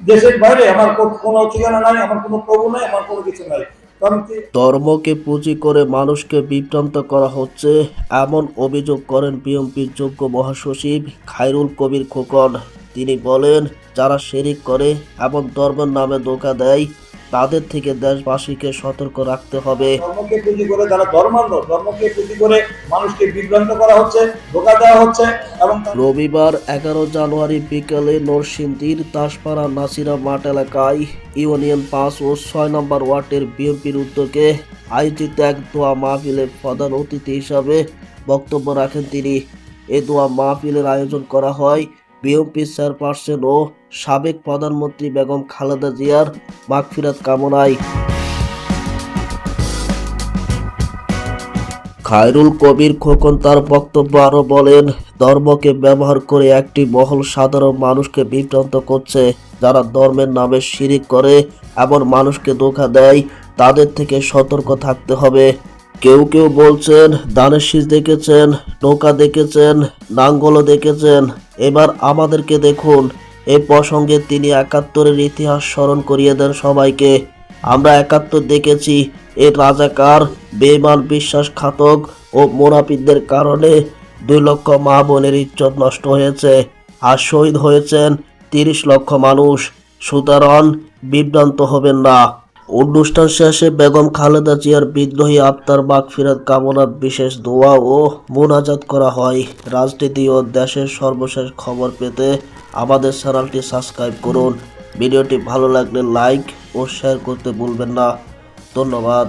দেশের বাইরে আমার কোনো ঠিকানা নাই, আমার কোনো প্রভু নাই, আমার কোনো কিছু নাই। ধর্মকে পুঁজি করে মানুষকে বিভ্রান্ত করা হচ্ছে, এমন অভিযোগ করেন বিএনপির যোগ্য মহাসচিব খায়রুল কবির খোকন। তিনি বলেন, যারা শিরক করে এমন ধর্মের নামে ধোঁকা দেয় তাদের থেকে দেশবাসীকে সতর্ক রাখতে হবে। ধর্মকে পুঁজি করে যারা ধর্মান্ধ, ধর্মকে পুঁজি করে মানুষকে বিভ্রান্ত করা হচ্ছে, ধোঁকা দেওয়া হচ্ছে। এবং রবিবার 11 জানুয়ারি বিকেলে নরসিংদীর তাসপাড়া নাসিরা মাঠ এলাকায় ইউনিয়ন 5 ও 6 নম্বর ওয়ার্ডের বিএনপির উদ্যোগে আয়োজিত এক দোয়া মাহফিলে প্রধান অতিথি হিসাবে বক্তব্য রাখেন তিনি। এই দোয়া মাহফিলের আয়োজন করা হয় বিএনপি চেয়ারপারসন ও সাবেক প্রধানমন্ত্রী বেগম খালেদা জিয়ার মাগফিরাত কামনায়। খায়রুল কবির খোকন তার বক্তব্য আরো বলেন, ধর্মকে ব্যবহার করে একটি মহল সাধারণ মানুষকে বিভ্রান্ত করছে। যারা ধর্মের নামে শিরক করে এমন মানুষকে ধোঁকা দেয় তাদের থেকে সতর্ক থাকতে হবে। কেউ কেউ বলছেন দানের শীষ দেখেছেন, নৌকা দেখেছেন, নাঙ্গলও দেখেছেন, এবার আমাদেরকে দেখুন। এই প্রসঙ্গে তিনি ৭১-এর ইতিহাস স্মরণ করিয়ে দেন সবাইকে। আমরা ৭১ দেখেছি, এর রাজাকার, বেঈমান, বিশ্বাসঘাতক ও মুনাফিকদের কারণে 2 লক্ষ মা বোনের ইজ্জত নষ্ট হয়েছে, আর শহীদ হয়েছেন 30 লক্ষ মানুষ। সুতরাং বিভ্রান্ত হবেন না। অনুষ্ঠান শেষে বেগম খালেদা জিয়ার বিদ্রোহী আত্মার মাগফিরাত কামনার বিশেষ দোয়া ও মোনাজাত করা হয়। রাজনীতি ও দেশের সর্বশেষ খবর পেতে আমাদের চ্যানেলটি সাবস্ক্রাইব করুন। ভিডিওটি ভালো লাগলে লাইক ও শেয়ার করতে ভুলবেন না। ধন্যবাদ।